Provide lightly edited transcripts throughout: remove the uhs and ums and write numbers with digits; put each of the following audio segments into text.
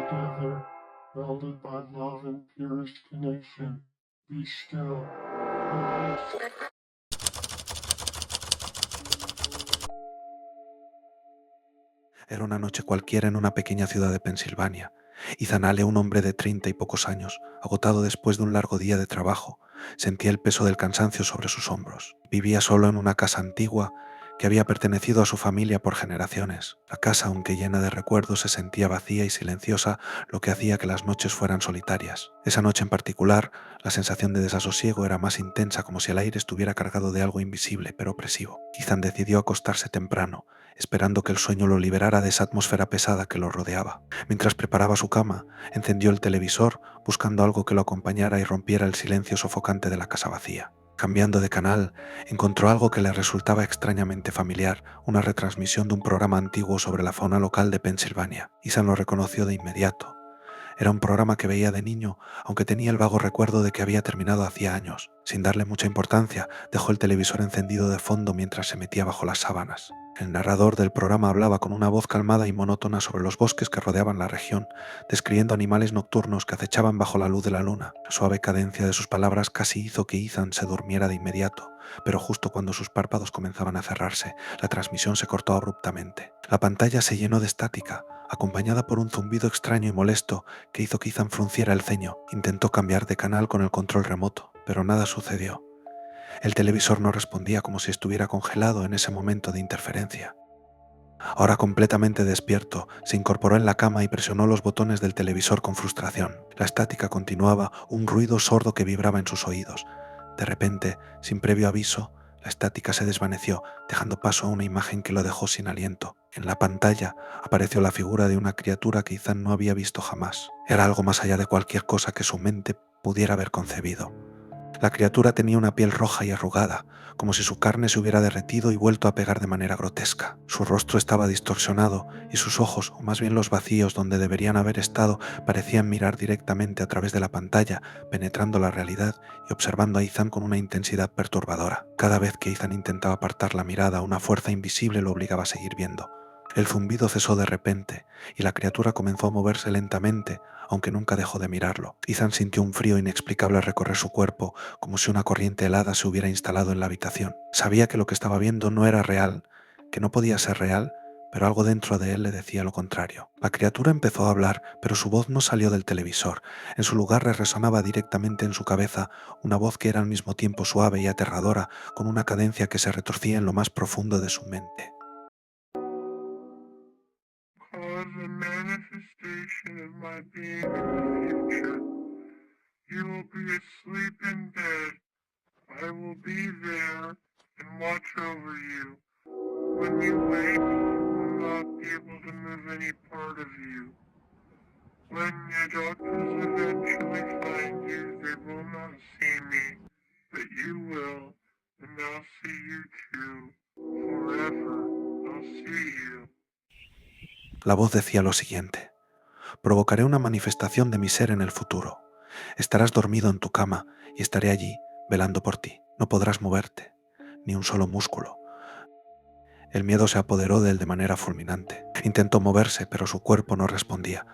together, welded by love and purest connection. Be still. Era una noche cualquiera en una pequeña ciudad de Pensilvania. Ethan Hale, un hombre de 30 y pocos años, agotado después de un largo día de trabajo, sentía el peso del cansancio sobre sus hombros. Vivía solo en una casa antigua que había pertenecido a su familia por generaciones. La casa, aunque llena de recuerdos, se sentía vacía y silenciosa, lo que hacía que las noches fueran solitarias. Esa noche en particular, la sensación de desasosiego era más intensa, como si el aire estuviera cargado de algo invisible pero opresivo. Ethan decidió acostarse temprano, esperando que el sueño lo liberara de esa atmósfera pesada que lo rodeaba. Mientras preparaba su cama, encendió el televisor, buscando algo que lo acompañara y rompiera el silencio sofocante de la casa vacía. Cambiando de canal, encontró algo que le resultaba extrañamente familiar, una retransmisión de un programa antiguo sobre la fauna local de Pensilvania. Ethan lo reconoció de inmediato. Era un programa que veía de niño, aunque tenía el vago recuerdo de que había terminado hacía años. Sin darle mucha importancia, dejó el televisor encendido de fondo mientras se metía bajo las sábanas. El narrador del programa hablaba con una voz calmada y monótona sobre los bosques que rodeaban la región, describiendo animales nocturnos que acechaban bajo la luz de la luna. La suave cadencia de sus palabras casi hizo que Ethan se durmiera de inmediato, pero justo cuando sus párpados comenzaban a cerrarse, la transmisión se cortó abruptamente. La pantalla se llenó de estática, acompañada por un zumbido extraño y molesto que hizo que Ethan frunciera el ceño. Intentó cambiar de canal con el control remoto, pero nada sucedió. El televisor no respondía, como si estuviera congelado en ese momento de interferencia. Ahora completamente despierto, se incorporó en la cama y presionó los botones del televisor con frustración. La estática continuaba, un ruido sordo que vibraba en sus oídos. De repente, sin previo aviso, la estática se desvaneció, dejando paso a una imagen que lo dejó sin aliento. En la pantalla apareció la figura de una criatura que Ethan no había visto jamás. Era algo más allá de cualquier cosa que su mente pudiera haber concebido. La criatura tenía una piel roja y arrugada, como si su carne se hubiera derretido y vuelto a pegar de manera grotesca. Su rostro estaba distorsionado y sus ojos, o más bien los vacíos donde deberían haber estado, parecían mirar directamente a través de la pantalla, penetrando la realidad y observando a Ethan con una intensidad perturbadora. Cada vez que Ethan intentaba apartar la mirada, una fuerza invisible lo obligaba a seguir viendo. El zumbido cesó de repente y la criatura comenzó a moverse lentamente, aunque nunca dejó de mirarlo. Ethan sintió un frío inexplicable recorrer su cuerpo, como si una corriente helada se hubiera instalado en la habitación. Sabía que lo que estaba viendo no era real, que no podía ser real, pero algo dentro de él le decía lo contrario. La criatura empezó a hablar, pero su voz no salió del televisor. En su lugar resonaba directamente en su cabeza una voz que era al mismo tiempo suave y aterradora, con una cadencia que se retorcía en lo más profundo de su mente. Cause a manifestation of my being in the future. You will be asleep in bed. I will be there and watch over you. When you wake, you will not be able to move any part of you. When your doctors eventually find you, they will not see me, but you will, and I'll see you too. Forever, I'll see you. La voz decía lo siguiente: provocaré una manifestación de mi ser en el futuro. Estarás dormido en tu cama y estaré allí, velando por ti. No podrás moverte, ni un solo músculo. El miedo se apoderó de él de manera fulminante. Intentó moverse, pero su cuerpo no respondía.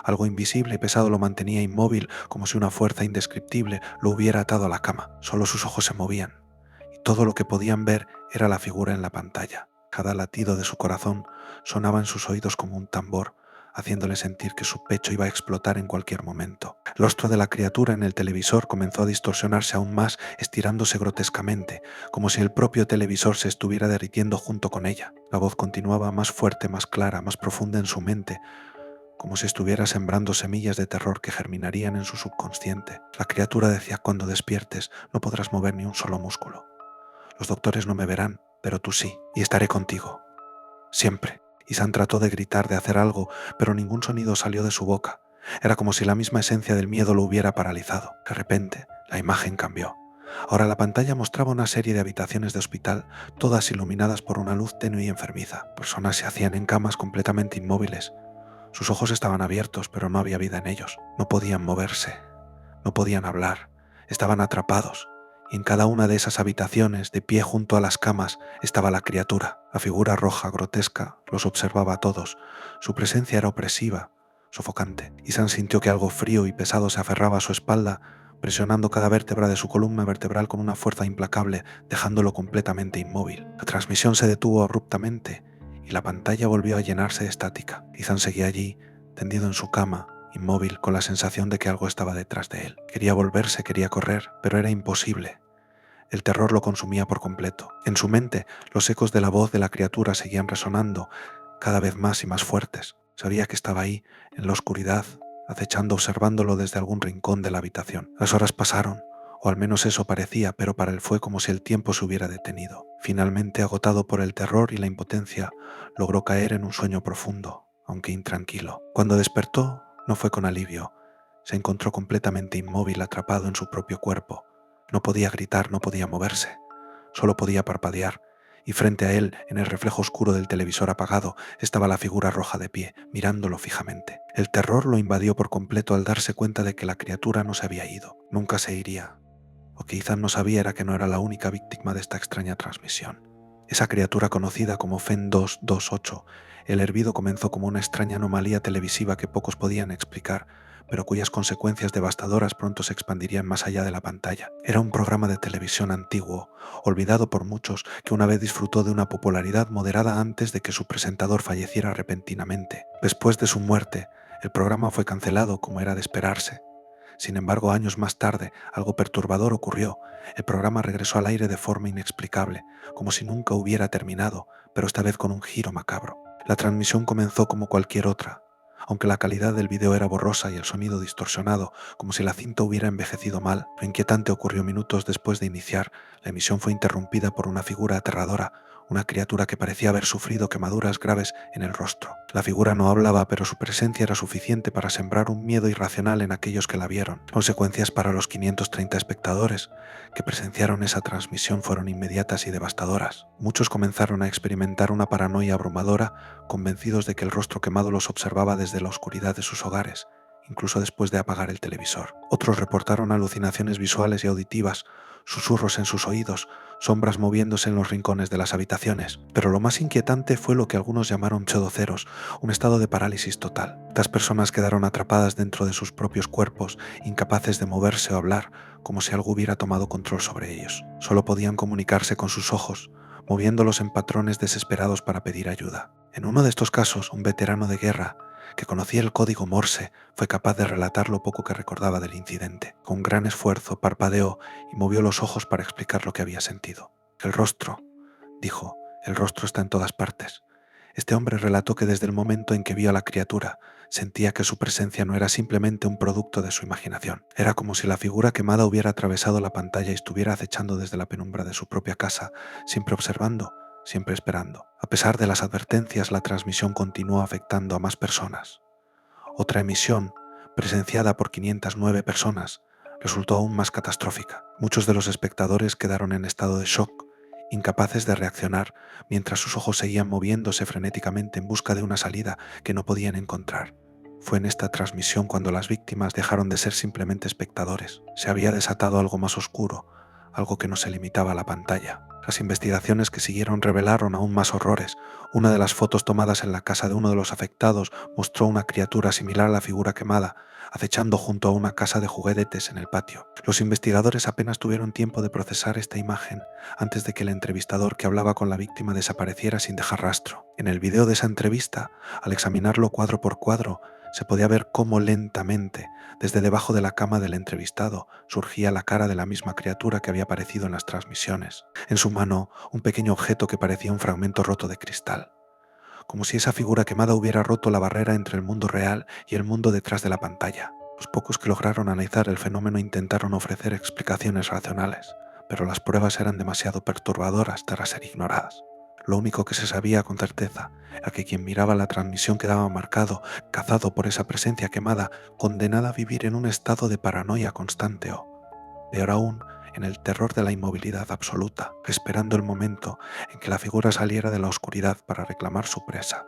Algo invisible y pesado lo mantenía inmóvil, como si una fuerza indescriptible lo hubiera atado a la cama. Solo sus ojos se movían, y todo lo que podían ver era la figura en la pantalla. Cada latido de su corazón sonaba en sus oídos como un tambor, haciéndole sentir que su pecho iba a explotar en cualquier momento. El rostro de la criatura en el televisor comenzó a distorsionarse aún más, estirándose grotescamente, como si el propio televisor se estuviera derritiendo junto con ella. La voz continuaba más fuerte, más clara, más profunda en su mente, como si estuviera sembrando semillas de terror que germinarían en su subconsciente. La criatura decía: cuando despiertes no podrás mover ni un solo músculo. Los doctores no me verán, pero tú sí, y estaré contigo. Siempre. Ethan trató de gritar, de hacer algo, pero ningún sonido salió de su boca. Era como si la misma esencia del miedo lo hubiera paralizado. De repente, la imagen cambió. Ahora la pantalla mostraba una serie de habitaciones de hospital, todas iluminadas por una luz tenue y enfermiza. Personas se hacían en camas completamente inmóviles. Sus ojos estaban abiertos, pero no había vida en ellos. No podían moverse, no podían hablar, estaban atrapados. Y en cada una de esas habitaciones, de pie junto a las camas, estaba la criatura. La figura roja, grotesca, los observaba a todos. Su presencia era opresiva, sofocante. Ethan sintió que algo frío y pesado se aferraba a su espalda, presionando cada vértebra de su columna vertebral con una fuerza implacable, dejándolo completamente inmóvil. La transmisión se detuvo abruptamente y la pantalla volvió a llenarse de estática. Ethan seguía allí, tendido en su cama, inmóvil, con la sensación de que algo estaba detrás de él. Quería volverse, quería correr, pero era imposible. El terror lo consumía por completo. En su mente, los ecos de la voz de la criatura seguían resonando, cada vez más y más fuertes. Sabía que estaba ahí, en la oscuridad, acechando, observándolo desde algún rincón de la habitación. Las horas pasaron, o al menos eso parecía, pero para él fue como si el tiempo se hubiera detenido. Finalmente, agotado por el terror y la impotencia, logró caer en un sueño profundo, aunque intranquilo. Cuando despertó, no fue con alivio. Se encontró completamente inmóvil, atrapado en su propio cuerpo. No podía gritar, no podía moverse, solo podía parpadear, y frente a él, en el reflejo oscuro del televisor apagado, estaba la figura roja de pie, mirándolo fijamente. El terror lo invadió por completo al darse cuenta de que la criatura no se había ido, nunca se iría. Lo que Ethan no sabía era que no era la única víctima de esta extraña transmisión. Esa criatura conocida como FEN 228, el hervido comenzó como una extraña anomalía televisiva que pocos podían explicar, pero cuyas consecuencias devastadoras pronto se expandirían más allá de la pantalla. Era un programa de televisión antiguo, olvidado por muchos, que una vez disfrutó de una popularidad moderada antes de que su presentador falleciera repentinamente. Después de su muerte, el programa fue cancelado, como era de esperarse. Sin embargo, años más tarde, algo perturbador ocurrió. El programa regresó al aire de forma inexplicable, como si nunca hubiera terminado, pero esta vez con un giro macabro. La transmisión comenzó como cualquier otra, aunque la calidad del vídeo era borrosa y el sonido distorsionado, como si la cinta hubiera envejecido mal. Lo inquietante ocurrió minutos después de iniciar. La emisión fue interrumpida por una figura aterradora, una criatura que parecía haber sufrido quemaduras graves en el rostro. La figura no hablaba, pero su presencia era suficiente para sembrar un miedo irracional en aquellos que la vieron. Consecuencias para los 530 espectadores que presenciaron esa transmisión fueron inmediatas y devastadoras. Muchos comenzaron a experimentar una paranoia abrumadora, convencidos de que el rostro quemado los observaba desde la oscuridad de sus hogares, incluso después de apagar el televisor. Otros reportaron alucinaciones visuales y auditivas, susurros en sus oídos, sombras moviéndose en los rincones de las habitaciones. Pero lo más inquietante fue lo que algunos llamaron pseudoceros, un estado de parálisis total. Estas personas quedaron atrapadas dentro de sus propios cuerpos, incapaces de moverse o hablar, como si algo hubiera tomado control sobre ellos. Solo podían comunicarse con sus ojos, moviéndolos en patrones desesperados para pedir ayuda. En uno de estos casos, un veterano de guerra, que conocía el código Morse, fue capaz de relatar lo poco que recordaba del incidente. Con gran esfuerzo parpadeó y movió los ojos para explicar lo que había sentido. El rostro, dijo, el rostro está en todas partes. Este hombre relató que desde el momento en que vio a la criatura, sentía que su presencia no era simplemente un producto de su imaginación. Era como si la figura quemada hubiera atravesado la pantalla y estuviera acechando desde la penumbra de su propia casa, siempre observando, siempre esperando. A pesar de las advertencias, la transmisión continuó afectando a más personas. Otra emisión, presenciada por 509 personas, resultó aún más catastrófica. Muchos de los espectadores quedaron en estado de shock, incapaces de reaccionar, mientras sus ojos seguían moviéndose frenéticamente en busca de una salida que no podían encontrar. Fue en esta transmisión cuando las víctimas dejaron de ser simplemente espectadores. Se había desatado algo más oscuro, algo que no se limitaba a la pantalla. Las investigaciones que siguieron revelaron aún más horrores. Una de las fotos tomadas en la casa de uno de los afectados mostró una criatura similar a la figura quemada, acechando junto a una casa de juguetes en el patio. Los investigadores apenas tuvieron tiempo de procesar esta imagen antes de que el entrevistador que hablaba con la víctima desapareciera sin dejar rastro. En el video de esa entrevista, al examinarlo cuadro por cuadro, se podía ver cómo lentamente, desde debajo de la cama del entrevistado, surgía la cara de la misma criatura que había aparecido en las transmisiones. En su mano, un pequeño objeto que parecía un fragmento roto de cristal. Como si esa figura quemada hubiera roto la barrera entre el mundo real y el mundo detrás de la pantalla. Los pocos que lograron analizar el fenómeno intentaron ofrecer explicaciones racionales, pero las pruebas eran demasiado perturbadoras para ser ignoradas. Lo único que se sabía con certeza era que quien miraba la transmisión quedaba marcado, cazado por esa presencia quemada, condenada a vivir en un estado de paranoia constante o, peor aún, en el terror de la inmovilidad absoluta, esperando el momento en que la figura saliera de la oscuridad para reclamar su presa.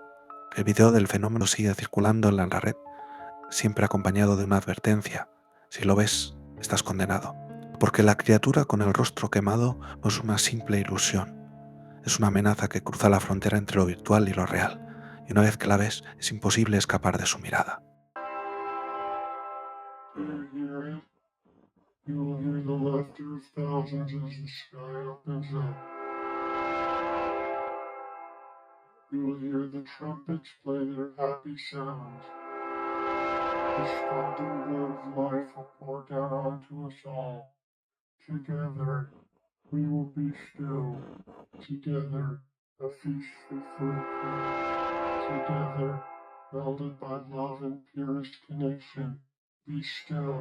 El video del fenómeno sigue circulando en la red, siempre acompañado de una advertencia: si lo ves, estás condenado. Porque la criatura con el rostro quemado no es una simple ilusión. Es una amenaza que cruza la frontera entre lo virtual y lo real, y una vez que la ves, es imposible escapar de su mirada. You will hear the laughter of thousands as the sky opens up. You will hear the trumpets play their happy sounds. The scalding blood of life will pour down onto us all. Together, we will be still. Together, a feast for the king. Together, melded by love and purest connection. Be still.